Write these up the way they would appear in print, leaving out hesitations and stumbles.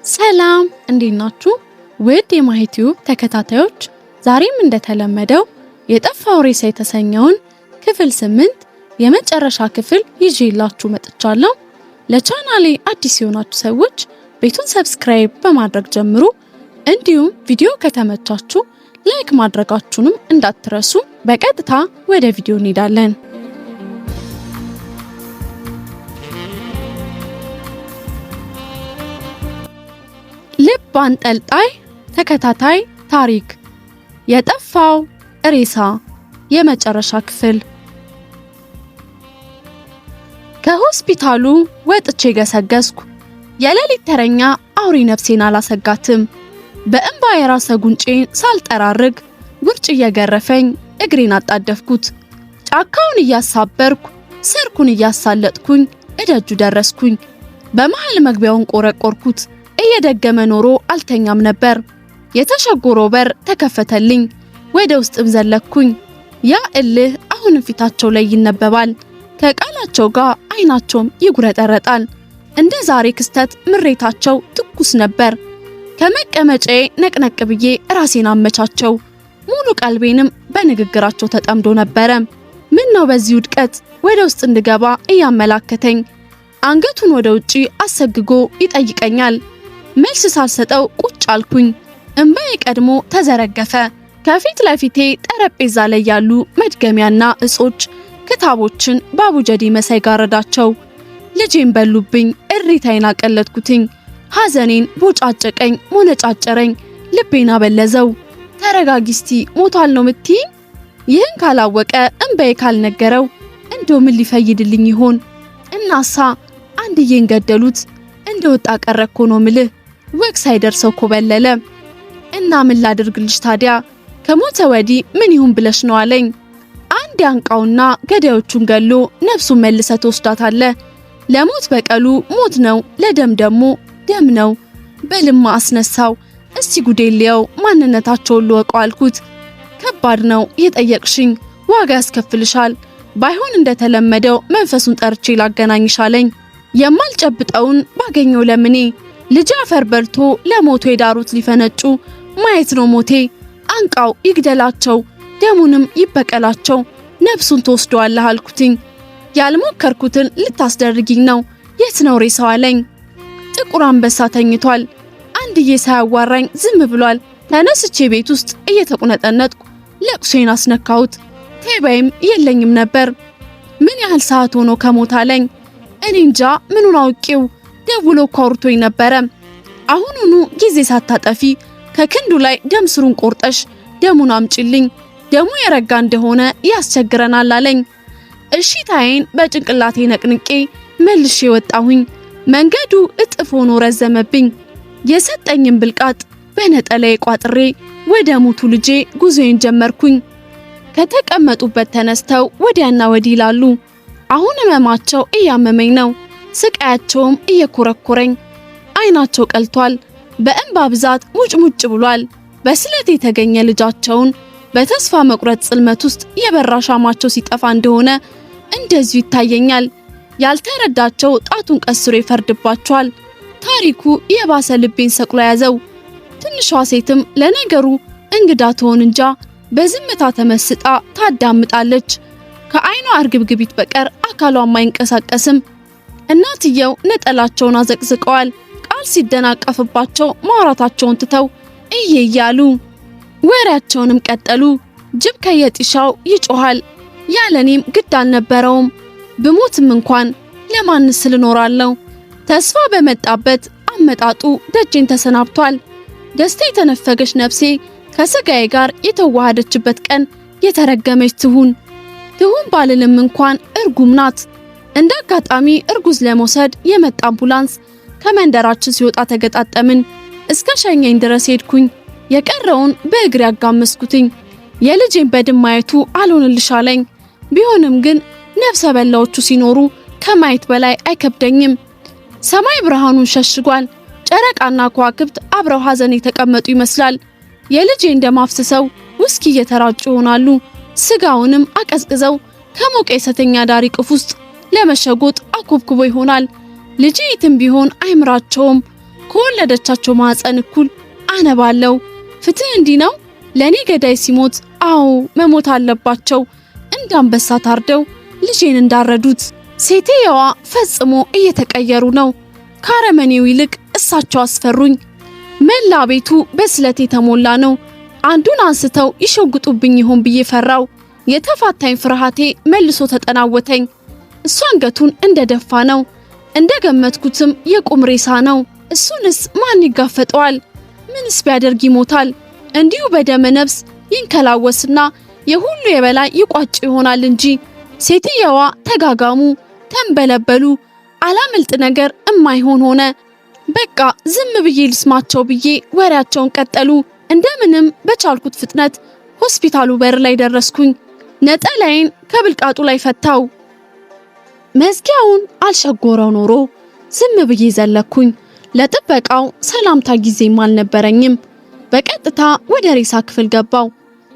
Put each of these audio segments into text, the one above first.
ሰላም እንዴት ናችሁ? ውድ የማሂቲዩብ ተከታታዮች ዛሬም እንደተለመደው የጠፋው ሬሳ የተሰኘውን ክፍል 8 የመጨረሻ ክፍል ይዤላችሁ መጥቻለሁ። ለቻናሌ አዲስ የሆናችሁ ሰዎች ቤቱን ሰብስክራይብ በማድረግ ጀምሩ። እንዲሁም ቪዲዮ ከተመቻችሁ ላይክ ማድረጋችሁንም እንዳትረሱ። በቀጥታ ወደ ቪዲዮ እንሄዳለን። ልብ አንጠልጣይ ተከታታይ ታሪክ የጠፋው ሬሳ የመጨረሻ ክፍል። ከሆስፒታሉ ወጥቼ ገሰገስኩ። የሌሊት ተረኛ አውሪ ነፍሴን አላሰጋትም። በእንባ የራሰ ጉንጬን ሳልጠራርግ ውርጭ እየገረፈኝ እግሬን አጣደፍኩት። ጫካውን እያሳበርኩ ሰርኩን እያሳለጥኩኝ እደጁ ደረስኩኝ። በመሃል መግቢያውን ቆረቆርኩት። እየደገመ ኖሮ አልተኛም ነበር። የተሸጎረው በር ተከፈተልኝ። ወደ ውስጥም ዘለኩኝ። ያ እልህ አሁን ፊታቸው ላይ ይነበባል። ከቃላቸው ጋር አይናቸውም ይጉረጠረጣል። እንደ ዛሬ ክስተት ምሬታቸው ትኩስ ነበር። ከመቀመጫዬ ነቅነቅ ብዬ ራሴን አመቻቸው። ሙሉ ቀልቤንም በንግግራቸው ተጠምዶ ነበረ። ምን ነው በዚህ ውድቀት ወደ ውስጥ እንድገባ እያመላከተኝ አንገቱን ወደ ውጪ አሰግጎ ይጠይቀኛል። መልስ ሳልሰጠው ቁጭ አልኩኝ። እንባዬ ቀድሞ ተዘረገፈ። ከፊት ለፊቴ ጠረጴዛ ላይ ያሉ መድገሚያና እጾች ክታቦችን ባቡጀዲ መሳይ ጋረዳቸው። ልጄን በሉብኝ። እሪታዬን አቀለጥኩትኝ። ሐዘኔን ቦጫጨቀኝ፣ ሞነጫጨረኝ፣ ልቤን አበለዘው። ተረጋጊስቲ ሞቷል ነው ምትይኝ? ይህን ካላወቀ እንባዬ ካልነገረው እንደው ምን ሊፈይድልኝ ይሆን? እናሳ አንድዬን ገደሉት። እንደወጣ ቀረኮ ነው ምልህ። ወግ ሳይደርሰው ኮበለለ። እና ምን ላድርግልሽ ታዲያ? ከሞተ ወዲህ ምን ይሁን ብለሽ ነው አለኝ። አንድ ያንቃውና ገዳዮቹን ገሎ ነፍሱን መልሰ ተወስዳታለ። ለሞት በቀሉ ሞት ነው፣ ለደም ደግሞ ደም ነው። በልማ አስነሳው። እስቲ ጉዴልየው ማንነታቸውን ልወቀው አልኩት። ከባድ ነው የጠየቅሽኝ፣ ዋጋ ያስከፍልሻል። ባይሆን እንደተለመደው መንፈሱን ጠርቼ ላገናኝሻለኝ። የማልጨብጠውን ባገኘው ለምኔ ልጅ አፈር በልቶ ለሞቱ የዳሩት ሊፈነጩ ማየት ነው ሞቴ። አንቃው ይግደላቸው፣ ደሙንም ይበቀላቸው፣ ነፍሱን ተወስደዋለህ አልኩትኝ። ያልሞከርኩትን ልታስደርጊኝ ነው። የት ነው ሬሳው አለኝ። ጥቁር አንበሳ ተኝቷል። አንድዬ ሳያዋራኝ ዝም ብሏል። ተነስቼ ቤት ውስጥ እየተቁነጠነጥኩ ለቅሶዬን አስነካሁት። ቴባይም የለኝም ነበር። ምን ያህል ሰዓት ሆኖ ከሞት አለኝ። እኔ እንጃ ምኑን አውቄው። ደውሎ ኮርቶኝ ነበረ። አሁኑኑ ጊዜ ሳታጠፊ ከክንዱ ላይ ደም ስሩን ቆርጠሽ ደሙን አምጪልኝ፣ ደሙ የረጋ እንደሆነ ያስቸግረናል አለኝ። እሺታዬን በጭንቅላቴ ነቅንቄ መልሼ ወጣሁኝ። መንገዱ እጥፍ ሆኖ ረዘመብኝ። የሰጠኝን ብልቃጥ በነጠላዬ ቋጥሬ ወደ ሞቱ ልጄ ጉዞዬን ጀመርኩኝ። ከተቀመጡበት ተነስተው ወዲያና ወዲህ ይላሉ። አሁን ህመማቸው እያመመኝ ነው። ስቃያቸውም እየኮረኮረኝ። አይናቸው ቀልቷል። በእንባ ብዛት ሙጭሙጭ ብሏል። በስለት የተገኘ ልጃቸውን በተስፋ መቁረጥ ጽልመት ውስጥ የበራ ሻማቸው ሲጠፋ እንደሆነ እንደዚሁ ይታየኛል። ያልተረዳቸው ጣቱን ቀስሮ ይፈርድባቸዋል። ታሪኩ የባሰ ልቤን ሰቅሎ ያዘው። ትንሿ ሴትም ለነገሩ እንግዳ ትሆን እንጃ በዝምታ ተመስጣ ታዳምጣለች። ከአይኗ እርግብግቢት በቀር አካሏም አይንቀሳቀስም። እናትየው ነጠላቸውን አዘቅዝቀዋል። ቃል ሲደናቀፍባቸው ማውራታቸውን ትተው እያሉ ወሬያቸውንም ቀጠሉ። ጅብ ከየጢሻው ይጮሃል። ያለኔም ግድ አልነበረውም። ብሞትም እንኳን ለማንስ ልኖራለሁ? ተስፋ በመጣበት አመጣጡ ደጄን ተሰናብቷል። ደስታ የተነፈገች ነፍሴ ከስጋዬ ጋር የተዋሃደችበት ቀን የተረገመች ትሁን ባልልም እንኳን እርጉም ናት። እንደ አጋጣሚ እርጉዝ ለመውሰድ የመጣ አምቡላንስ ከመንደራችን ሲወጣ ተገጣጠምን። እስከ ሸኘኝ ድረስ ሄድኩኝ። የቀረውን በእግሬ ያጋመስኩትኝ። የልጄን በድን ማየቱ አልሆንልሻለኝ። ቢሆንም ግን ነፍሰ በላዎቹ ሲኖሩ ከማየት በላይ አይከብደኝም። ሰማይ ብርሃኑን ሸሽጓል። ጨረቃና ከዋክብት አብረው ሐዘን የተቀመጡ ይመስላል። የልጄን ደም አፍስሰው ውስኪ እየተራጩ ይሆናሉ። ስጋውንም አቀዝቅዘው ከሞቀ የሴተኛ ዳሪ ቅፍ ውስጥ ለመሸጎጥ አኮብኩቦ ይሆናል። ልጄ የትም ቢሆን አይምራቸውም። ከወለደቻቸው ማህፀን እኩል አነባለው። ፍትህ እንዲህ ነው? ለኔ ገዳይ ሲሞት አዎ መሞት አለባቸው፣ እንዳንበሳ ታርደው ልጄን እንዳረዱት። ሴትየዋ ፈጽሞ እየተቀየሩ ነው። ካረመኔው ይልቅ እሳቸው አስፈሩኝ። መላ ቤቱ በስለት የተሞላ ነው። አንዱን አንስተው ይሸጉጡብኝ ይሆን ብዬ ፈራው። የተፋታኝ ፍርሃቴ መልሶ ተጠናወተኝ። እሱ አንገቱን እንደደፋ ነው። እንደገመትኩትም የቁም ሬሳ ነው። እሱንስ ማን ይጋፈጠዋል? ምንስ ቢያደርግ ይሞታል? እንዲሁ በደመ ነፍስ ይንከላወስና የሁሉ የበላይ ይቋጭ ይሆናል እንጂ። ሴትየዋ ተጋጋሙ፣ ተንበለበሉ። አላመልጥ ነገር እማይሆን ሆነ። በቃ ዝም ብዬ ልስማቸው ብዬ ወሬያቸውን ቀጠሉ። እንደምንም በቻልኩት ፍጥነት ሆስፒታሉ በር ላይ ደረስኩኝ። ነጠላዬን ከብልቃጡ ላይ ፈታው። መዝጊያውን አልሸጎረው ኖሮ ዝም ብዬ ዘለኩኝ። ለጥበቃው ሰላምታ ጊዜም አልነበረኝም። በቀጥታ ወደ ሬሳ ክፍል ገባው።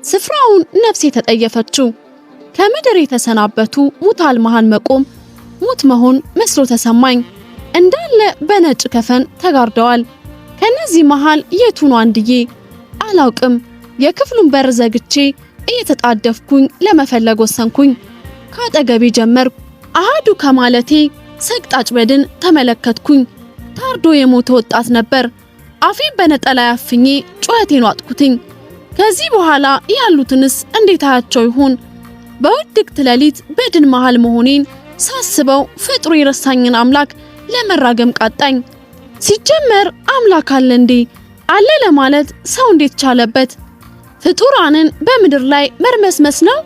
ስፍራውን ነፍሴ ተጠየፈችው። ከምድር የተሰናበቱ ሙታል መሃል መቆም ሙት መሆን መስሎ ተሰማኝ። እንዳለ በነጭ ከፈን ተጋርደዋል። ከነዚህ መሃል የቱን አንድዬ አላውቅም። የክፍሉን በር ዘግቼ እየተጣደፍኩኝ ለመፈለግ ወሰንኩኝ። ካጠገቤ ጀመርኩ። አሃዱ ከማለቴ ሰቅጣጭ በድን ተመለከትኩኝ። ታርዶ የሞተ ወጣት ነበር። አፌን በነጠላ ያፍኜ ጩኸቴን ዋጥኩትኝ። ከዚህ በኋላ ያሉትንስ እንዴት አያቸው ይሆን? በውድቅት ሌሊት በድን መሃል መሆኔን ሳስበው ፍጥሩ የረሳኝን አምላክ ለመራገም ቃጣኝ። ሲጀመር አምላክ አለ እንዴ? አለ ለማለት ሰው እንዴት ቻለበት? ፍጡራንን በምድር ላይ መርመስመስ ነው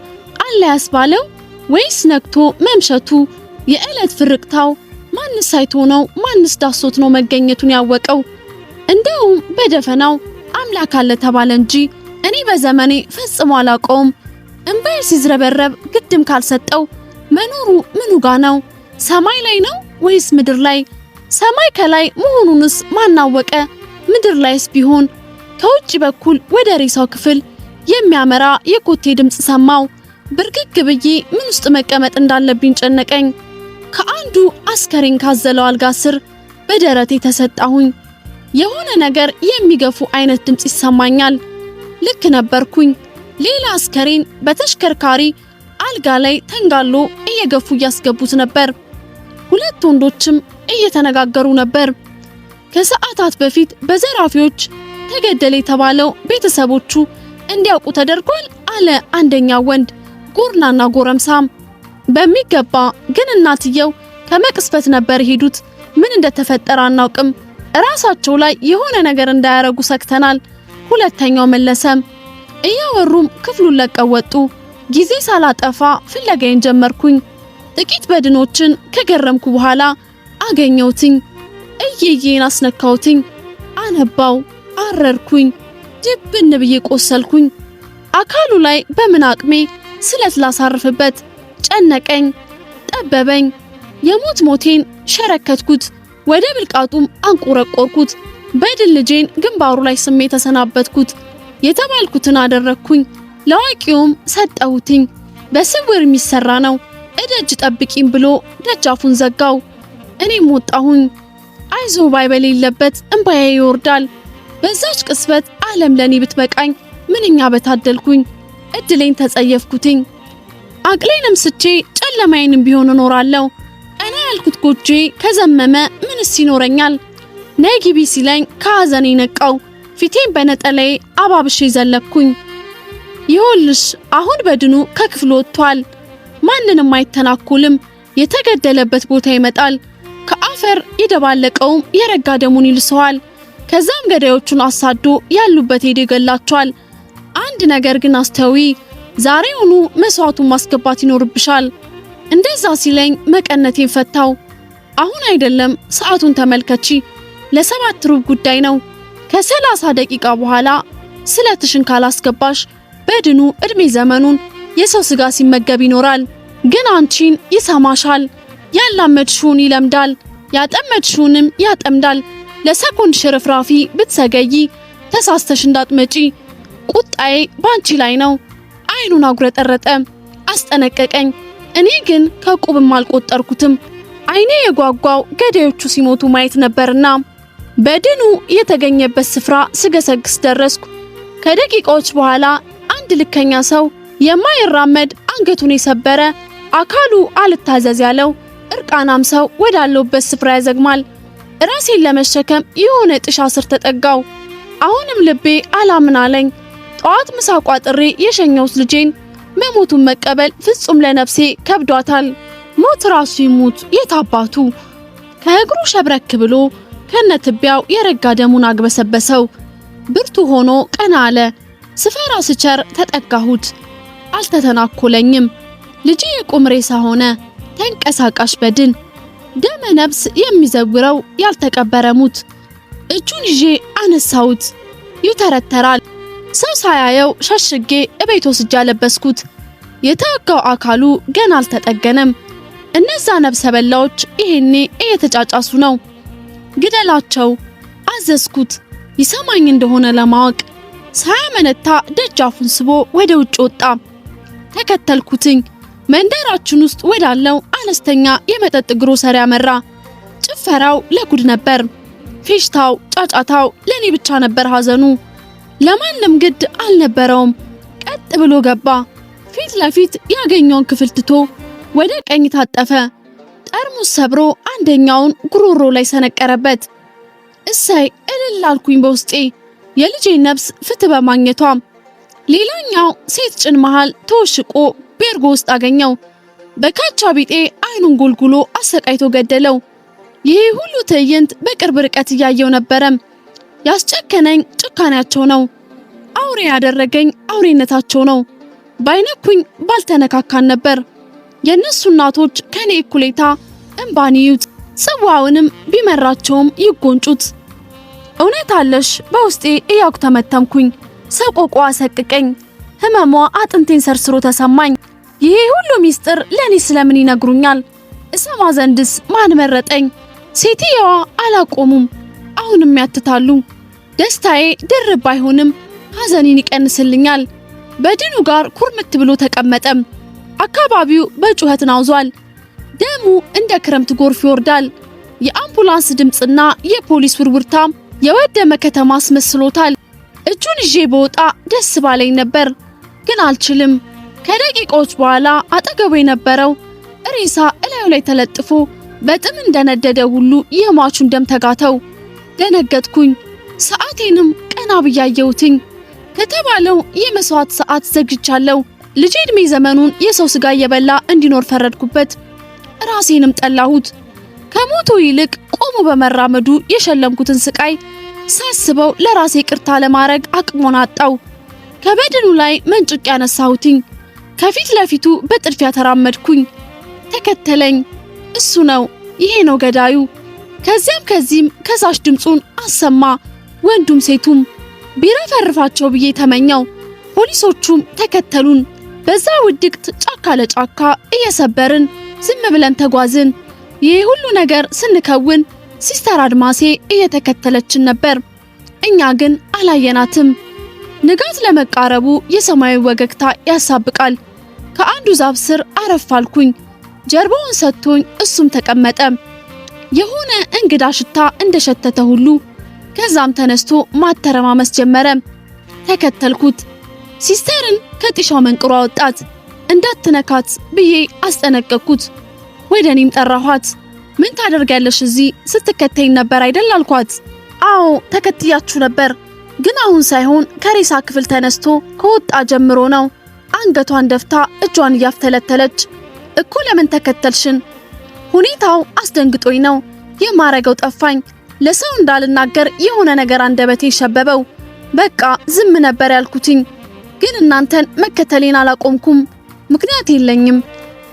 አለ ያስባለው? ወይስ ነክቶ መምሸቱ የዕለት ፍርቅታው ማንስ አይቶ ነው ማንስ ዳሶት ነው መገኘቱን ያወቀው? እንደውም በደፈናው አምላክ አለ ተባለ እንጂ እኔ በዘመኔ ፈጽሞ አላውቀውም። እንባዬ ሲዝረበረብ ግድም ካልሰጠው መኖሩ ምኑ ጋ ነው? ሰማይ ላይ ነው ወይስ ምድር ላይ? ሰማይ ከላይ መሆኑንስ ማናወቀ? ምድር ላይስ ቢሆን? ከውጭ በኩል ወደ ሬሳው ክፍል የሚያመራ የኮቴ ድምጽ ሰማው። ብርግግ ብዬ ምን ውስጥ መቀመጥ እንዳለብኝ ጨነቀኝ። ከአንዱ አስከሬን ካዘለው አልጋ ስር በደረቴ ተሰጣሁኝ። የሆነ ነገር የሚገፉ አይነት ድምጽ ይሰማኛል። ልክ ነበርኩኝ። ሌላ አስከሬን በተሽከርካሪ አልጋ ላይ ተንጋሎ እየገፉ እያስገቡት ነበር። ሁለት ወንዶችም እየተነጋገሩ ነበር። ከሰዓታት በፊት በዘራፊዎች ተገደለ የተባለው ቤተሰቦቹ እንዲያውቁ ተደርጓል አለ አንደኛው ወንድ ጎርናና ጎረምሳም። በሚገባ ግን እናትየው ከመቅስፈት ነበር ሄዱት። ምን እንደተፈጠረ አናውቅም። ራሳቸው ላይ የሆነ ነገር እንዳያረጉ ሰክተናል። ሁለተኛው መለሰም። እያወሩም ክፍሉን ለቀው ወጡ። ጊዜ ሳላጠፋ ፍለጋዬን ጀመርኩኝ። ጥቂት በድኖችን ከገረምኩ በኋላ አገኘሁትኝ። እየዬን አስነካሁትኝ። አነባው፣ አረርኩኝ፣ ድብን ብዬ ቆሰልኩኝ። አካሉ ላይ በምን አቅሜ ስለት ላሳርፍበት ጨነቀኝ፣ ጠበበኝ። የሞት ሞቴን ሸረከትኩት፣ ወደ ብልቃጡም አንቆረቆርኩት። በድል ልጄን ግንባሩ ላይ ስሜ ተሰናበትኩት። የተባልኩትን አደረግኩኝ። ለዋቂውም ሰጠሁትኝ። በስውር የሚሰራ ነው፣ እደጅ ጠብቂኝ ብሎ ደጃፉን ዘጋው። እኔም ወጣሁኝ። አይዞ ባይ በሌለበት እንባዬ ይወርዳል። በዛች ቅስበት ዓለም ለኔ ብትበቃኝ ምንኛ በታደልኩኝ። እድሌን ተጸየፍኩትኝ። አቅሌንም ስቼ ጨለማዬንም ቢሆን እኖራለሁ። እኔ ያልኩት ጎጆ ከዘመመ ምንስ ይኖረኛል? ነይ ግቢ ሲለኝ ከሐዘኔ ነቃው። ፊቴን በነጠላዬ አባብሼ ዘለኩኝ። ይኸውልሽ አሁን በድኑ ከክፍሉ ወጥቷል። ማንንም አይተናኮልም። የተገደለበት ቦታ ይመጣል። ከአፈር የደባለቀውም የረጋ ደሙን ይልሰዋል። ከዛም ገዳዮቹን አሳዶ ያሉበት ሄዶ ይገላቸዋል። አንድ ነገር ግን አስተዊ፣ ዛሬውኑ መስዋዕቱን ማስገባት ይኖርብሻል። እንደዛ ሲለኝ መቀነቴን ፈታው። አሁን አይደለም ሰዓቱን ተመልከቺ፣ ለ7 ሩብ ጉዳይ ነው። ከ30 ደቂቃ በኋላ ስለትሽን ካላስገባሽ በድኑ እድሜ ዘመኑን የሰው ስጋ ሲመገብ ይኖራል። ግን አንቺን ይሰማሻል። ያላመድሽውን ይለምዳል፣ ያጠመድሽውንም ያጠምዳል። ለሰኮንድ ሽርፍራፊ ብትሰገይ ተሳስተሽ እንዳትመጪ። ቁጣዬ ባንቺ ላይ ነው። አይኑን አጉረጠረጠ፣ አስጠነቀቀኝ። እኔ ግን ከቁብም አልቆጠርኩትም። አይኔ የጓጓው ገዳዮቹ ሲሞቱ ማየት ነበርና በድኑ የተገኘበት ስፍራ ስገሰግስ ደረስኩ። ከደቂቃዎች በኋላ አንድ ልከኛ ሰው የማይራመድ አንገቱን የሰበረ አካሉ አልታዘዝ ያለው እርቃናም ሰው ወዳለበት ስፍራ ያዘግማል። ራሴን ለመሸከም የሆነ ጥሻ ስር ተጠጋው። አሁንም ልቤ አላምን አለኝ። ጧት ምሳ ቋጥሬ የሸኘሁት ልጄን መሞቱን መቀበል ፍጹም ለነፍሴ ከብዷታል። ሞት ራሱ ይሙት የታባቱ። ከእግሩ ሸብረክ ብሎ ከነትቢያው የረጋ ደሙን አግበሰበሰው። ብርቱ ሆኖ ቀና አለ። ስፈራ ስቸር ተጠጋሁት። አልተተናኮለኝም። ልጄ የቁም ሬሳ ሆነ፣ ተንቀሳቃሽ በድን፣ ደመ ነፍስ የሚዘውረው ያልተቀበረ ሙት። እጁን ይዤ አነሳሁት። ይተረተራል። ሰው ሳያየው ሸሽጌ እቤት ወስጄ አለበስኩት። የተወጋው አካሉ ገና አልተጠገነም። እነዛ ነፍሰ በላዎች ይሄኔ እየተጫጫሱ ነው። ግደላቸው አዘዝኩት። ይሰማኝ እንደሆነ ለማወቅ ሳያመነታ ደጃፉን ስቦ ወደ ውጭ ወጣ። ተከተልኩትኝ። መንደራችን ውስጥ ወዳለው አነስተኛ የመጠጥ ግሮሰሪ አመራ። ጭፈራው ለጉድ ነበር። ፌሽታው፣ ጫጫታው ለኔ ብቻ ነበር ሐዘኑ። ለማንም ግድ አልነበረውም። ቀጥ ብሎ ገባ። ፊት ለፊት ያገኘውን ክፍል ትቶ ወደ ቀኝ ታጠፈ። ጠርሙስ ሰብሮ አንደኛውን ጉሮሮ ላይ ሰነቀረበት። እሰይ እልል አልኩኝ በውስጤ የልጄን ነፍስ ፍትህ በማግኘቷ። ሌላኛው ሴት ጭን መሃል ተወሽቆ ቤርጎ ውስጥ አገኘው። በካቻ ቢጤ አይኑን ጎልጉሎ አሰቃይቶ ገደለው። ይሄ ሁሉ ትዕይንት በቅርብ ርቀት እያየው ነበረ። ያስጨከነኝ ጭካኔያቸው ነው። አውሬ ያደረገኝ አውሬነታቸው ነው። ባይነኩኝ ባልተነካካን ነበር። የነሱ እናቶች ከኔ እኩሌታ እንባን ይዩት፣ ጽዋውንም ቢመራቸውም ይጎንጩት። እውነት አለሽ በውስጤ እያኩ ተመተምኩኝ። ሰቆቋ ሰቅቀኝ፣ ህመሟ አጥንቴን ሰርስሮ ተሰማኝ። ይሄ ሁሉ ሚስጥር ለኔ ስለምን ይነግሩኛል? እሰማ ዘንድስ ማን መረጠኝ? ሴትየዋ አላቆሙም፣ አሁንም ያትታሉ። ደስታዬ ድርብ ባይሆንም ሐዘኔን ይቀንስልኛል። በድኑ ጋር ኩርምት ብሎ ተቀመጠ። አካባቢው በጩኸት ናውዟል። ደሙ እንደ ክረምት ጎርፍ ይወርዳል። የአምቡላንስ ድምጽና የፖሊስ ውርውርታ የወደመ ከተማ አስመስሎታል። እጁን ይዤ በወጣ ደስ ባለኝ ነበር፣ ግን አልችልም። ከደቂቃዎች በኋላ አጠገቡ የነበረው ሬሳ እላዩ ላይ ተለጥፎ በጥም እንደነደደ ሁሉ የሟቹን ደም ተጋተው። ደነገጥኩኝ። ሰዓቴንም ቀና ብያየሁትኝ። ከተባለው የመስዋዕት ሰዓት ዘግቻለሁ። ልጄ እድሜ ዘመኑን የሰው ስጋ እየበላ እንዲኖር ፈረድኩበት። ራሴንም ጠላሁት። ከሞቱ ይልቅ ቆሞ በመራመዱ የሸለምኩትን ስቃይ ሳስበው ለራሴ ቅርታ ለማድረግ አቅሞን አጣው። ከበድኑ ላይ መንጭቅ ያነሳሁትኝ። ከፊት ለፊቱ በጥድፊያ ተራመድኩኝ። ተከተለኝ። እሱ ነው፣ ይሄ ነው ገዳዩ። ከዚያም ከዚህም ከሳሽ ድምጹን አሰማ። ወንዱም ሴቱም ቢረፈርፋቸው ብዬ ተመኘው። ፖሊሶቹም ተከተሉን። በዛ ውድቅት ጫካ ለጫካ እየሰበርን ዝም ብለን ተጓዝን። ይሄ ሁሉ ነገር ስንከውን ሲስተር አድማሴ እየተከተለችን ነበር። እኛ ግን አላየናትም። ንጋት ለመቃረቡ የሰማያዊ ወገግታ ያሳብቃል። ከአንዱ ዛፍ ስር አረፍ አልኩኝ። ጀርባውን ሰጥቶኝ እሱም ተቀመጠ። የሆነ እንግዳ ሽታ እንደሸተተ ሁሉ ከዛም ተነስቶ ማተረማመስ ጀመረ። ተከተልኩት። ሲስተርን ከጢሻው መንቅሮ አወጣት። እንዳትነካት ብዬ አስጠነቀቅኩት። ወደኔም ጠራኋት። ምን ታደርጋለሽ እዚህ? ስትከተይኝ ነበር አይደል አልኳት። አዎ ተከትያችሁ ነበር፣ ግን አሁን ሳይሆን ከሬሳ ክፍል ተነስቶ ከወጣ ጀምሮ ነው። አንገቷን ደፍታ እጇን እያፍተለተለች እኮ ለምን ተከተልሽን? ሁኔታው አስደንግጦኝ ነው። የማረገው ጠፋኝ። ለሰው እንዳልናገር የሆነ ነገር አንደበቴ ሸበበው። በቃ ዝም ነበር ያልኩትኝ፣ ግን እናንተን መከተሌን አላቆምኩም። ምክንያት የለኝም።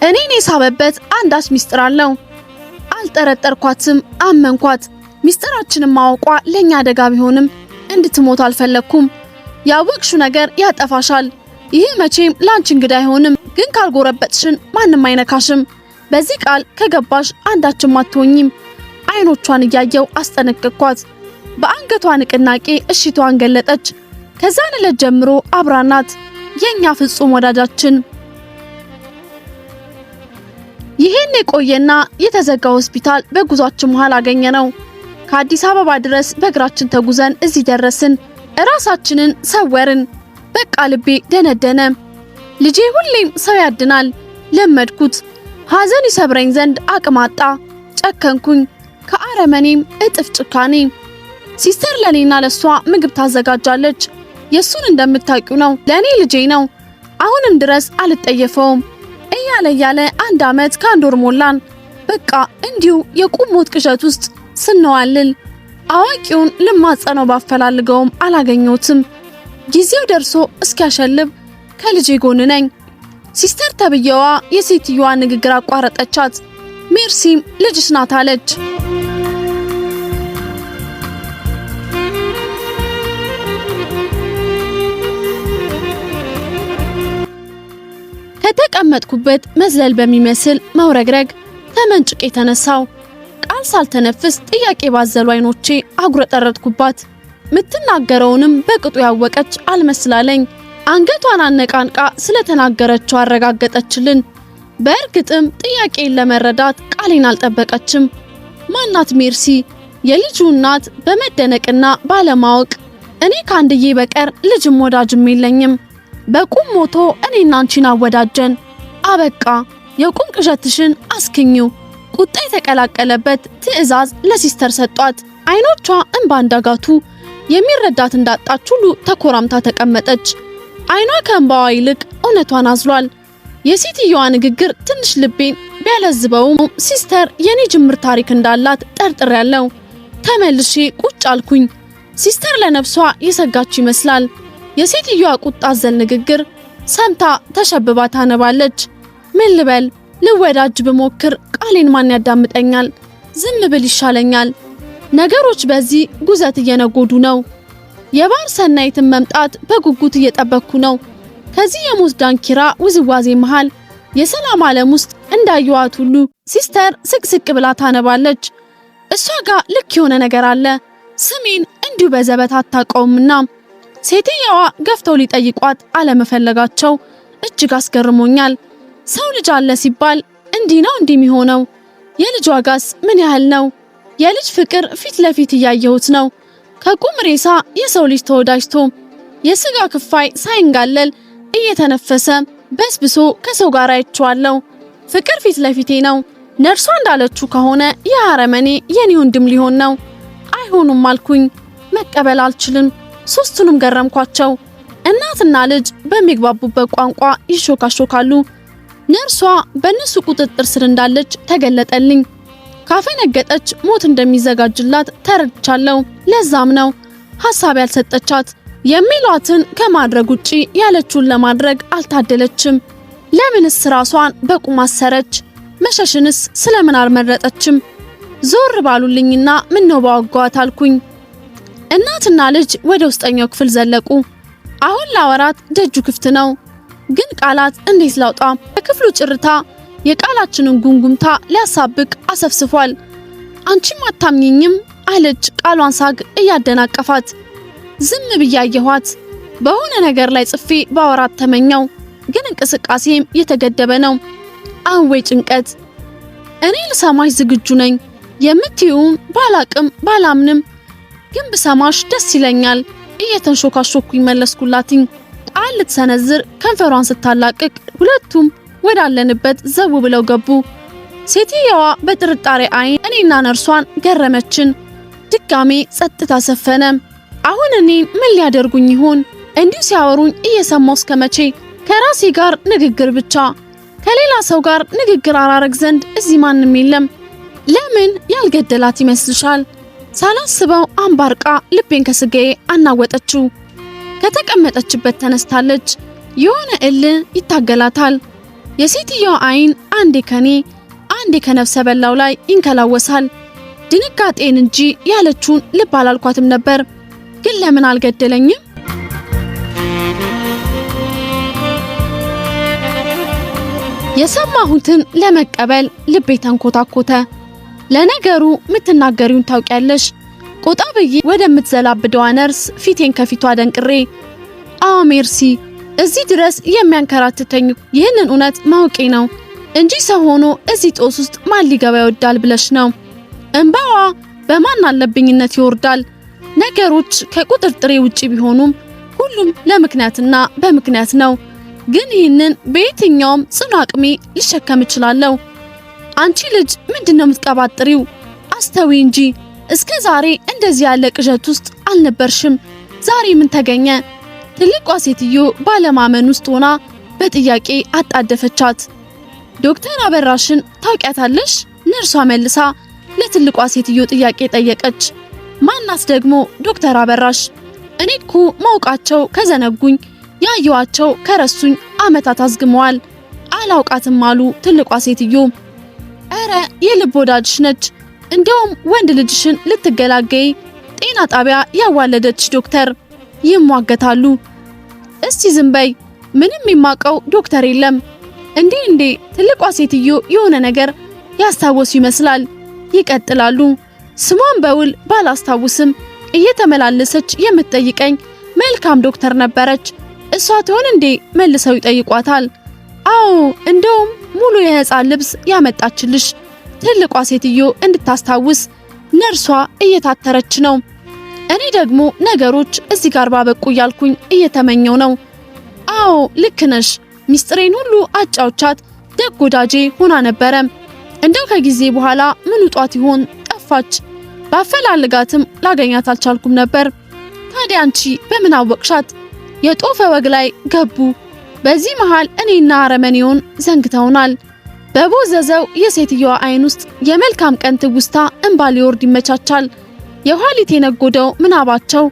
እኔን የሳበበት አንዳች ሚስጥር አለው። አልጠረጠርኳትም፣ አመንኳት። ሚስጥራችንን ማወቋ ለኛ አደጋ ቢሆንም እንድትሞት አልፈለኩም። ያወቅሹ ነገር ያጠፋሻል። ይህ መቼም ላንቺ እንግዳ አይሆንም፣ ግን ካልጎረበጥሽን ማንም አይነካሽም። በዚህ ቃል ከገባሽ አንዳችም አትሆኝም። አይኖቿን እያየው አስጠነቅኳት። በአንገቷ ንቅናቄ እሺቷን ገለጠች። ከዛን ዕለት ጀምሮ አብራናት፣ የኛ ፍጹም ወዳጃችን። ይሄን የቆየና የተዘጋ ሆስፒታል በጉዟችን መሃል አገኘነው። ከአዲስ አበባ ድረስ በእግራችን ተጉዘን እዚህ ደረስን። ራሳችንን ሰወርን። በቃ ልቤ ደነደነ። ልጄ ሁሌም ሰው ያድናል። ለመድኩት። ሐዘን ይሰብረኝ ዘንድ አቅም አጣ። ጨከንኩኝ። ከአረመኔም እጥፍ ጭካኔ። ሲስተር ለኔና ለሷ ምግብ ታዘጋጃለች። የሱን እንደምታውቂው ነው። ለኔ ልጄ ነው። አሁንም ድረስ አልጠየፈውም። እያለ 1 ዓመት ከ1 ወር ሞላን። በቃ እንዲሁ የቁም ሞት ቅዠት ውስጥ ስንዋልል አዋቂውን ልማጸነው ባፈላልገውም አላገኘሁትም። ጊዜው ደርሶ እስኪያሸልብ ከልጄ ጎን ነኝ። ሲስተር ተብየዋ የሴትዮዋ ንግግር አቋረጠቻት። ሜርሲም ልጅሽ ናት አለች። ከተቀመጥኩበት መዝለል በሚመስል መውረግረግ ተመንጭቄ ተነሳው። ቃል ሳልተነፍስ ጥያቄ ባዘሉ አይኖቼ አጉረጠረጥኩባት። ምትናገረውንም በቅጡ ያወቀች አልመስላለኝ። አንገቷን አነቃንቃ ስለተናገረችው አረጋገጠችልን። በእርግጥም ጥያቄን ለመረዳት ቃሌን አልጠበቀችም። ማናት ሜርሲ? የልጁ እናት በመደነቅና ባለማወቅ እኔ ካንድዬ በቀር ልጅም ወዳጅም የለኝም። በቁም ሞቶ እኔና አንቺን አወዳጀን። አበቃ። የቁም ቅዠትሽን አስክኙ። ቁጣ የተቀላቀለበት ትዕዛዝ ለሲስተር ሰጧት። አይኖቿ እንባ እንዳጋቱ የሚረዳት እንዳጣች ሁሉ ተኮራምታ ተቀመጠች። አይኗ ከእንባዋ ይልቅ እውነቷን አዝሏል። የሴትዮዋ ንግግር ትንሽ ልቤን ቢያለዝበውም ሲስተር የኔ ጅምር ታሪክ እንዳላት ጠርጥሬያለሁ። ተመልሼ ቁጭ አልኩኝ። ሲስተር ለነፍሷ የሰጋች ይመስላል። የሴትዮዋ ቁጣ አዘል ንግግር ሰምታ ተሸብባ ታነባለች። ምን ልበል? ልወዳጅ ብሞክር ቃሌን ማን ያዳምጠኛል? ዝም ብል ይሻለኛል። ነገሮች በዚህ ጉዘት እየነጎዱ ነው። የባህር ሰናይትን መምጣት በጉጉት እየጠበቅኩ ነው። ከዚህ የሞት ዳንኪራ ውዝዋዜ መሃል የሰላም ዓለም ውስጥ እንዳየዋት ሁሉ ሲስተር ስቅስቅ ብላ ታነባለች። እሷ ጋር ልክ የሆነ ነገር አለ። ስሜን እንዲሁ በዘበት አታውቀውምና ሴትየዋ ገፍተው ሊጠይቋት አለመፈለጋቸው እጅግ አስገርሞኛል። ሰው ልጅ አለ ሲባል እንዲህ ነው የሚሆነው። የልጅ ዋጋስ ምን ያህል ነው? የልጅ ፍቅር ፊት ለፊት እያየሁት ነው። ከቁም ሬሳ የሰው ልጅ ተወዳጅቶ የስጋ ክፋይ ሳይንጋለል እየተነፈሰ በስብሶ ከሰው ጋር አይቼዋለሁ። ፍቅር ፊት ለፊቴ ነው። ነርሷ እንዳለችው ከሆነ የአረመኔ የኔ ወንድም ሊሆን ነው። አይሆኑም አልኩኝ። መቀበል አልችልም። ሶስቱንም ገረምኳቸው። እናትና ልጅ በሚግባቡበት ቋንቋ ይሾካሾካሉ። ነርሷ በእነሱ ቁጥጥር ስር እንዳለች ተገለጠልኝ። ካፈነገጠች ሞት እንደሚዘጋጅላት ተረድቻለሁ። ለዛም ነው ሐሳብ ያልሰጠቻት። የሚሏትን ከማድረግ ውጪ ያለችውን ለማድረግ አልታደለችም። ለምንስ ራሷን በቁም አሰረች? መሸሽንስ ስለምን አልመረጠችም? ዞር ባሉልኝና ምን ነው ባወጋዋት አልኩኝ። እናትና ልጅ ወደ ውስጠኛው ክፍል ዘለቁ። አሁን ላወራት ደጁ ክፍት ነው፣ ግን ቃላት እንዴት ላውጣ? በክፍሉ ጭርታ የቃላችንን ጉንጉምታ ሊያሳብቅ አሰፍስፏል። አንቺም አታምኚኝም አለች ቃሏን ሳግ እያደናቀፋት። ዝም ብያየኋት። በሆነ ነገር ላይ ጽፌ ባወራት ተመኘው፣ ግን እንቅስቃሴም የተገደበ ነው። አወይ ጭንቀት! እኔ ልሰማሽ ዝግጁ ነኝ። የምትዩም ባላቅም ባላምንም ግን ብሰማሽ ደስ ይለኛል። እየተንሾካሾኩኝ መለስኩላትኝ። ቃል ልትሰነዝር ከንፈሯን ስታላቅቅ ሁለቱም ወዳለንበት ዘው ብለው ገቡ። ሴትየዋ በጥርጣሬ አይን እኔና ነርሷን ገረመችን። ድጋሜ ጸጥታ ሰፈነ። አሁን እኔ ምን ሊያደርጉኝ ይሆን? እንዲሁ ሲያወሩኝ እየሰማው እስከመቼ? ከራሴ ጋር ንግግር ብቻ። ከሌላ ሰው ጋር ንግግር አራረግ ዘንድ እዚህ ማንም የለም። ለምን ያልገደላት ይመስልሻል? ሳላስበው አንባርቃ ልቤን ከስጋዬ አናወጠችው። ከተቀመጠችበት ተነስታለች። የሆነ እልህ ይታገላታል። የሴትየዋ አይን አንዴ ከኔ አንዴ ከነፍሰ በላው ላይ ይንከላወሳል። ድንጋጤን እንጂ ያለችውን ልብ አላልኳትም ነበር። ግን ለምን አልገደለኝም? የሰማሁትን ለመቀበል ልቤ ተንኮታኮተ። ለነገሩ ምትናገሪውን ታውቂያለሽ? ቆጣ ብዬ ወደምትዘላብደዋ ነርስ ፊቴን ከፊቷ ደንቅሬ፣ አዎ ሜርሲ፣ እዚህ ድረስ የሚያንከራትተኝ ይህንን እውነት ማውቄ ነው እንጂ ሰው ሆኖ እዚህ ጦስ ውስጥ ማን ሊገባ ይወዳል ብለሽ ነው። እንባዋ በማን አለብኝነት ይወርዳል። ነገሮች ከቁጥጥሬ ውጪ ቢሆኑም ሁሉም ለምክንያትና በምክንያት ነው። ግን ይህንን በየትኛውም ጽኑ አቅሜ ልሸከም እችላለሁ። አንቺ ልጅ ምንድነው የምትቀባጥሪው? አስተዊ እንጂ እስከ ዛሬ እንደዚህ ያለ ቅዠት ውስጥ አልነበርሽም። ዛሬ ምን ተገኘ? ትልቋ ሴትዮ ባለማመን ውስጥ ሆና በጥያቄ አጣደፈቻት። ዶክተር አበራሽን ታውቂያታለሽ? ነርሷ መልሳ ለትልቋ ሴትዮ ጥያቄ ጠየቀች። ማናት ደግሞ ዶክተር አበራሽ? እኔ እኮ ማውቃቸው ከዘነጉኝ ያየዋቸው ከረሱኝ ዓመታት አዝግመዋል። አላውቃትም አሉ ትልቋ ሴትዮ። እረ የልብ ወዳጅሽ ነች። እንደውም ወንድ ልጅሽን ልትገላገይ ጤና ጣቢያ ያዋለደች ዶክተር ይሟገታሉ። እስቲ ዝም በይ፣ ምንም የማውቀው ዶክተር የለም። እንዴ ትልቋ ሴትዮ የሆነ ነገር ያስታወሱ ይመስላል። ይቀጥላሉ። ስሟን በውል ባላስታውስም እየተመላለሰች የምትጠይቀኝ መልካም ዶክተር ነበረች። እሷ ትሆን እንዴ? መልሰው ይጠይቋታል። አዎ እንደውም ሙሉ የህፃን ልብስ ያመጣችልሽ ትልቋ ሴትዮ እንድታስታውስ ነርሷ እየታተረች ነው። እኔ ደግሞ ነገሮች እዚህ ጋር ባበቁ ያልኩኝ እየተመኘው ነው። አዎ ልክ ነሽ። ሚስጥሬን ሁሉ አጫውቻት ደግ ወዳጄ ሆና ነበረ። እንደው ከጊዜ በኋላ ምን ውጧት ይሆን? ጠፋች። ባፈላልጋትም ላገኛት አልቻልኩም ነበር። ታዲያ አንቺ በምን አወቅሻት? የጦፈ ወግ ላይ ገቡ። በዚህ መሃል እኔና አረመኔውን ዘንግተውናል። በቦዘዘው የሴትየዋ አይን ውስጥ የመልካም ቀን ትውስታ እንባ ሊወርድ ይመቻቻል። የኋሊት የነጎደው ምናባቸው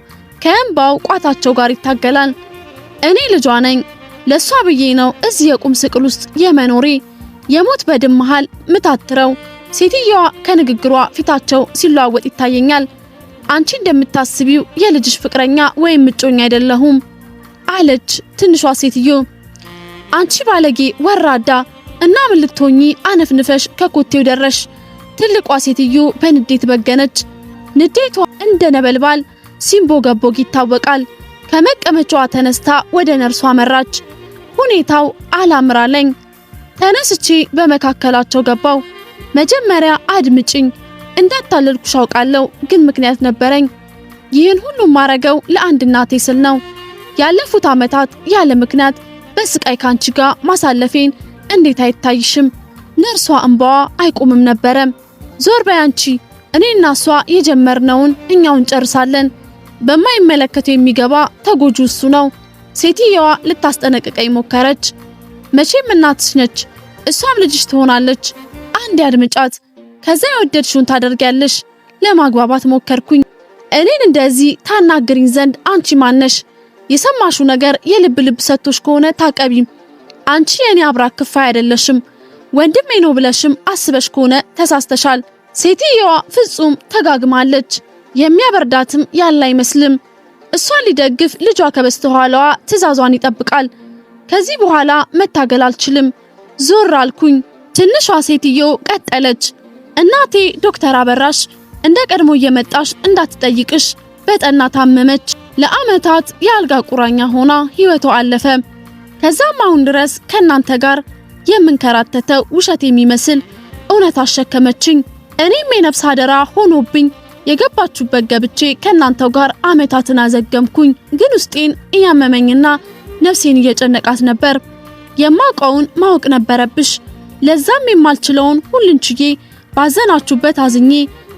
ከእንባው ቋታቸው ጋር ይታገላል። እኔ ልጇ ነኝ። ለሷ ብዬ ነው እዚህ የቁም ስቅል ውስጥ የመኖሬ የሞት በድን መሃል ምታትረው። ሴትየዋ ከንግግሯ ፊታቸው ሲለዋወጥ ይታየኛል። አንቺ እንደምታስቢው የልጅሽ ፍቅረኛ ወይም ምጮኛ አይደለሁም አለች ትንሿ ሴትዮ። አንቺ ባለጌ ወራዳ እና ምን ልትሆኚ አነፍንፈሽ ከኮቴው ደረሽ? ትልቋ ሴትዮ በንዴት በገነች። ንዴቷ እንደ ነበልባል ሲንቦገቦግ ይታወቃል። ከመቀመጫዋ ተነስታ ወደ ነርሷ መራች። ሁኔታው አላምራለኝ። ተነስቼ በመካከላቸው ገባው። መጀመሪያ አድምጪኝ። እንዳታለልኩሽ አውቃለሁ፣ ግን ምክንያት ነበረኝ። ይህን ሁሉ ማረገው ለአንድ እናቴ ስል ነው። ያለፉት ዓመታት ያለ ምክንያት በስቃይ ካንቺ ጋር ማሳለፌን እንዴት አይታይሽም? ነርሷ እንባዋ አይቆምም ነበረ። ዞር በይ አንቺ። እኔና እሷ የጀመርነውን እኛውን ጨርሳለን። በማይመለከተው የሚገባ ተጎጁ እሱ ነው። ሴትየዋ ልታስጠነቅቀኝ ሞከረች። መቼም እናትሽ ነች፣ እሷም ልጅሽ ትሆናለች። አንድ አድምጫት፣ ከዛ የወደድሽውን ታደርጊያለሽ። ለማግባባት ሞከርኩኝ። እኔን እንደዚህ ታናግሪኝ ዘንድ አንቺ ማነሽ? የሰማሹ ነገር የልብ ሰጥቶሽ ከሆነ ታቀቢም። አንቺ የኔ አብራክ ክፋይ አይደለሽም። ወንድሜ ነው ብለሽም አስበሽ ከሆነ ተሳስተሻል። ሴትየዋ ፍጹም ተጋግማለች። የሚያበርዳትም ያለ አይመስልም። እሷን ሊደግፍ ልጇ ከበስተኋላዋ ትዕዛዟን ይጠብቃል። ከዚህ በኋላ መታገል አልችልም። ዞር አልኩኝ። ትንሿ ሴትዮ ቀጠለች። እናቴ ዶክተር አበራሽ እንደ ቀድሞ እየመጣሽ እንዳትጠይቅሽ በጠና ታመመች። ለዓመታት የአልጋ ቁራኛ ሆና ህይወቷ አለፈ። ከዛም አሁን ድረስ ከናንተ ጋር የምንከራተተው ውሸት የሚመስል እውነት አሸከመችኝ። እኔም የነፍስ አደራ ሆኖብኝ የገባችሁበት ገብቼ ከናንተው ጋር ዓመታትን አዘገምኩኝ። ግን ውስጤን እያመመኝና ነፍሴን እየጨነቃት ነበር። የማውቀውን ማወቅ ነበረብሽ። ለዛም የማልችለውን ሁሉን ችዬ ባዘናችሁበት አዝኜ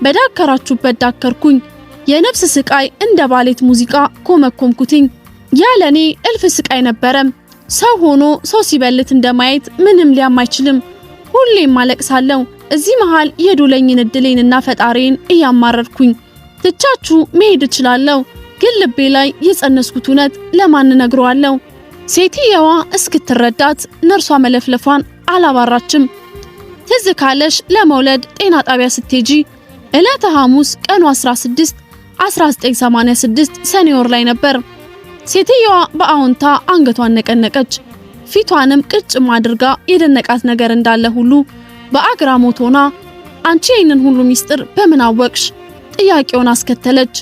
በዳከራችሁበት ዳከርኩኝ። የነፍስ ስቃይ እንደ ባሌት ሙዚቃ ኮመኮምኩትኝ። ያለኔ እልፍ ስቃይ ነበረ። ሰው ሆኖ ሰው ሲበልት እንደማየት ምንም ሊያም አይችልም። ሁሌም አለቅሳለሁ። እዚህ መሃል የዱለኝን እድሌንና ፈጣሪን እያማረርኩኝ ትቻችሁ መሄድ እችላለሁ። ግን ልቤ ላይ የጸነስኩት እውነት ለማን ነግረዋለሁ? ሴትየዋ እስክትረዳት ነርሷ መለፍለፏን አላባራችም። ትዝ ካለሽ ለመውለድ ጤና ጣቢያ ስትሄጂ ዕለተ ሐሙስ ቀኑ 16 1986 ሰኔ ወር ላይ ነበር። ሴትየዋ በአዎንታ አንገቷን ነቀነቀች። ፊቷንም ቅጭም አድርጋ የደነቃት ነገር እንዳለ ሁሉ በአግራሞት ሆና አንቺ ይህንን ሁሉ ሚስጥር በምን አወቅሽ? ጥያቄውን አስከተለች።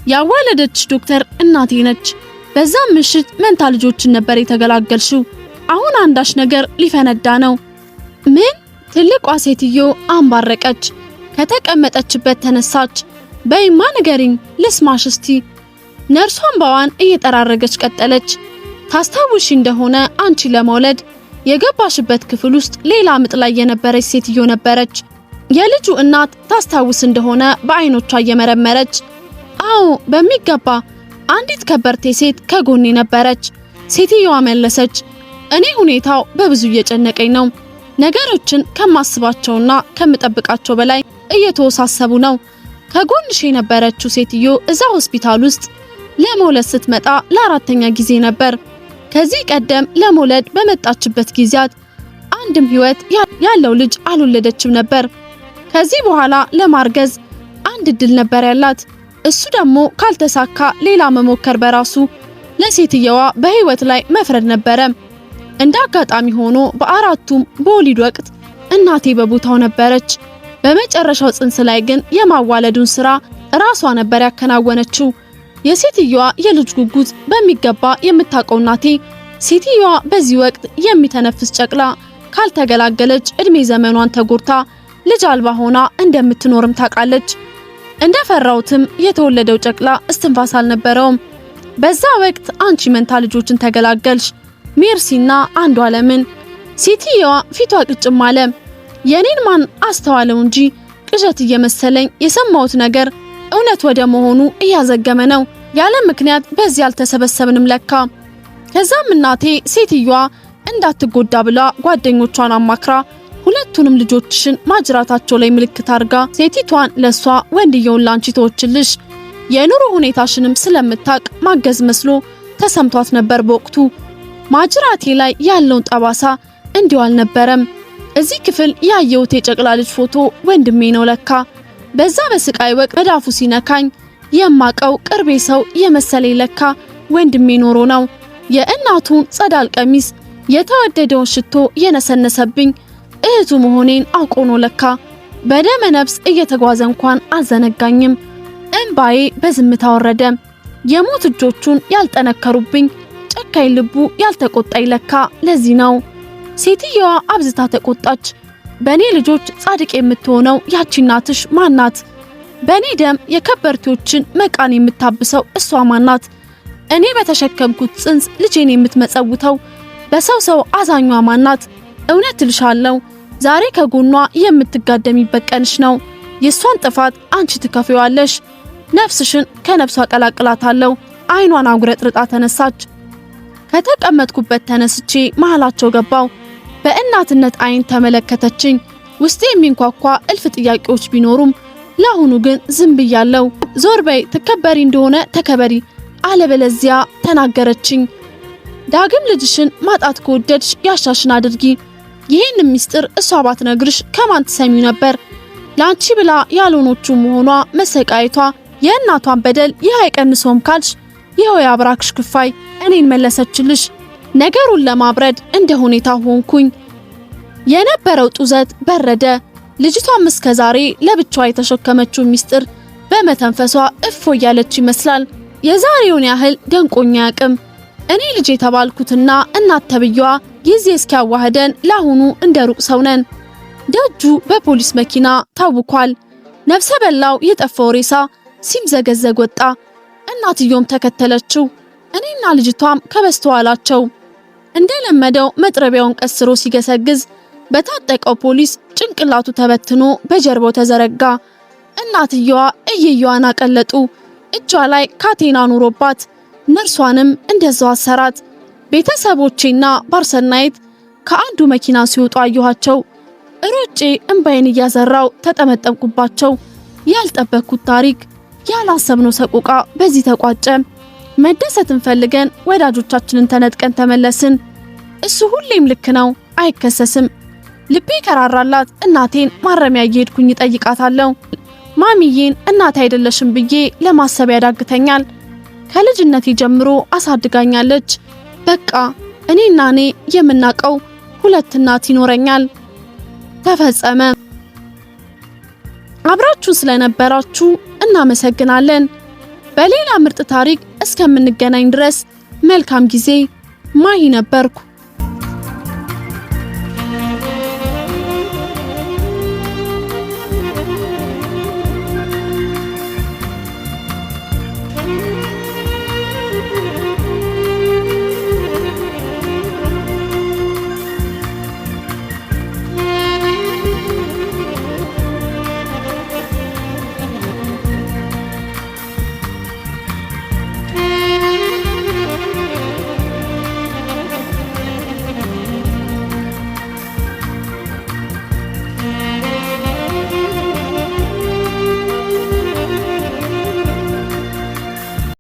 ያዋለደች ዶክተር እናቴ ነች። በዛም ምሽት መንታ ልጆችን ነበር የተገላገልሽው። አሁን አንዳች ነገር ሊፈነዳ ነው። ምን? ትልቋ ሴትዮ አንባረቀች። ከተቀመጠችበት ተነሳች። በይማ ንገሪኝ ልስማሽ እስቲ። ነርሷ እንባዋን እየጠራረገች ቀጠለች። ታስታውሺ እንደሆነ አንቺ ለመውለድ የገባሽበት ክፍል ውስጥ ሌላ ምጥ ላይ የነበረች ሴትዮ ነበረች። የልጁ እናት ታስታውስ እንደሆነ በአይኖቿ እየመረመረች አዎ በሚገባ አንዲት ከበርቴ ሴት ከጎኔ ነበረች። ሴትየዋ መለሰች። እኔ ሁኔታው በብዙ እየጨነቀኝ ነው። ነገሮችን ከማስባቸውና ከምጠብቃቸው በላይ እየተወሳሰቡ ነው። ከጎንሽ የነበረችው ሴትዮ እዛ ሆስፒታል ውስጥ ለመውለድ ስትመጣ ለአራተኛ ጊዜ ነበር። ከዚህ ቀደም ለመውለድ በመጣችበት ጊዜያት አንድም ህይወት ያለው ልጅ አልወለደችም ነበር። ከዚህ በኋላ ለማርገዝ አንድ እድል ነበር ያላት። እሱ ደግሞ ካልተሳካ ሌላ መሞከር በራሱ ለሴትየዋ በህይወት ላይ መፍረድ ነበረ። እንደ አጋጣሚ ሆኖ በአራቱም በወሊድ ወቅት እናቴ በቦታው ነበረች። በመጨረሻው ጽንስ ላይ ግን የማዋለዱን ስራ ራሷ ነበር ያከናወነችው። የሴትየዋ የልጅ ጉጉት በሚገባ የምታውቀው እናቴ ሴትየዋ በዚህ ወቅት የሚተነፍስ ጨቅላ ካልተገላገለች እድሜ ዘመኗን ተጎርታ ልጅ አልባ ሆና እንደምትኖርም ታውቃለች። እንደፈራውትም የተወለደው ጨቅላ እስትንፋስ አልነበረውም። በዛ ወቅት አንቺ መንታ ልጆችን ተገላገልሽ፣ ሜርሲና አንዱ ዓለምን። ሴትየዋ ፊቷ ቅጭም አለ። የኔን ማን አስተዋለው እንጂ ቅዠት እየመሰለኝ የሰማሁት ነገር እውነት ወደ መሆኑ እያዘገመ ነው። ያለ ምክንያት በዚህ አልተሰበሰብንም ለካ። ከዛም እናቴ ሴትየዋ እንዳትጎዳ ብላ ጓደኞቿን አማክራ ሁለቱንም ልጆችሽን ማጅራታቸው ላይ ምልክት አድርጋ ሴቲቷን ለሷ ወንድየውን ላንቺ ተወችልሽ የኑሮ ሁኔታሽንም ስለምታቅ ማገዝ መስሎ ተሰምቷት ነበር። በወቅቱ ማጅራቴ ላይ ያለውን ጠባሳ እንዲሁ አልነበረም። እዚህ ክፍል ያየሁት የጨቅላ ልጅ ፎቶ ወንድሜ ነው ለካ። በዛ በስቃይ ወቅት በዳፉ ሲነካኝ የማቀው ቅርቤ ሰው የመሰለኝ ለካ ወንድሜ ኖሮ ነው። የእናቱን ጸዳል ቀሚስ የተወደደውን ሽቶ የነሰነሰብኝ እህቱ መሆኔን አውቆ ነው ለካ። በደመ ነፍስ እየተጓዘ እንኳን አልዘነጋኝም። እንባዬ በዝምታ ወረደ። የሞት እጆቹን ያልጠነከሩብኝ ጨካኝ ልቡ ያልተቆጣኝ ለካ ለዚህ ነው። ሴትየዋ አብዝታ ተቆጣች። በኔ ልጆች ጻድቅ የምትሆነው ያቺ እናትሽ ማናት? በኔ ደም የከበርቴዎችን መቃን የምታብሰው እሷ ማናት? እኔ በተሸከምኩት ጽንስ ልጄን የምትመጸውተው በሰው አዛኟ ማናት? እውነት ልሻለው ዛሬ ከጎኗ የምትጋደሚበት ቀንሽ ነው። የሷን ጥፋት አንቺ ትከፍይዋለሽ። ነፍስሽን ከነፍሷ ቀላቅላታለሁ። አይኗን አጉረጥርጣ ተነሳች። ከተቀመጥኩበት ተነስቼ መሃላቸው ገባው። በእናትነት አይን ተመለከተችኝ። ውስጤ የሚንኳኳ እልፍ ጥያቄዎች ቢኖሩም ለአሁኑ ግን ዝም ብያለሁ። ዞር በይ፣ ትከበሪ እንደሆነ ተከበሪ፣ አለበለዚያ ተናገረችኝ። ዳግም ልጅሽን ማጣት ከወደድሽ ያሻሽን አድርጊ። ይህን ምስጢር እሷ ባትነግርሽ ከማን ትሰሚው ነበር? ላንቺ ብላ ያልሆነቹ መሆኗ መሰቃየቷ የእናቷን በደል ይህ አይቀንሶም ካልሽ ይኸው ያብራክሽ ክፋይ እኔን መለሰችልሽ። ነገሩን ለማብረድ እንደ ሁኔታ ሆንኩኝ። የነበረው ጡዘት በረደ። ልጅቷም እስከዛሬ ለብቻዋ የተሸከመችው ምስጢር በመተንፈሷ እፎ ያለች ይመስላል። የዛሬውን ያህል ደንቆኛ ያቅም እኔ ልጅ የተባልኩትና እናት ተብያዋ ጊዜ እስኪያዋህደን ለአሁኑ እንደ ሩቅ ሰው ነን። ደጁ በፖሊስ መኪና ታውኳል። ነፍሰ በላው የጠፋው ሬሳ ሲምዘገዘግ ወጣ። እናትዮም ተከተለችው። እኔና ልጅቷም ከበስተኋላቸው። እንደለመደው መጥረቢያውን ቀስሮ ሲገሰግዝ በታጠቀው ፖሊስ ጭንቅላቱ ተበትኖ በጀርባው ተዘረጋ። እናትየዋ እየየዋን አቀለጡ። እጇ ላይ ካቴና ኑሮባት ነርሷንም እንደዛው አሰራት። ቤተሰቦቼና ባርሰናይት ከአንዱ መኪና ሲወጡ አየኋቸው። ሮጬ እንባዬን እያዘራው ተጠመጠምኩባቸው። ያልጠበቅኩት ታሪክ፣ ያላሰብነው ሰቆቃ በዚህ ተቋጨ። መደሰትን ፈልገን ወዳጆቻችንን ተነጥቀን ተመለስን። እሱ ሁሌም ልክ ነው፣ አይከሰስም። ልቤ ከራራላት እናቴን ማረሚያ እየሄድኩኝ ጠይቃታለሁ። ማሚዬን እናቴ አይደለሽም ብዬ ለማሰብ ያዳግተኛል። ከልጅነቴ ጀምሮ አሳድጋኛለች። በቃ እኔና እኔ የምናቀው ሁለት እናት ይኖረኛል። ተፈጸመ። አብራችሁ ስለነበራችሁ እናመሰግናለን። በሌላ ምርጥ ታሪክ እስከምንገናኝ ድረስ መልካም ጊዜ። ማሂ ነበርኩ።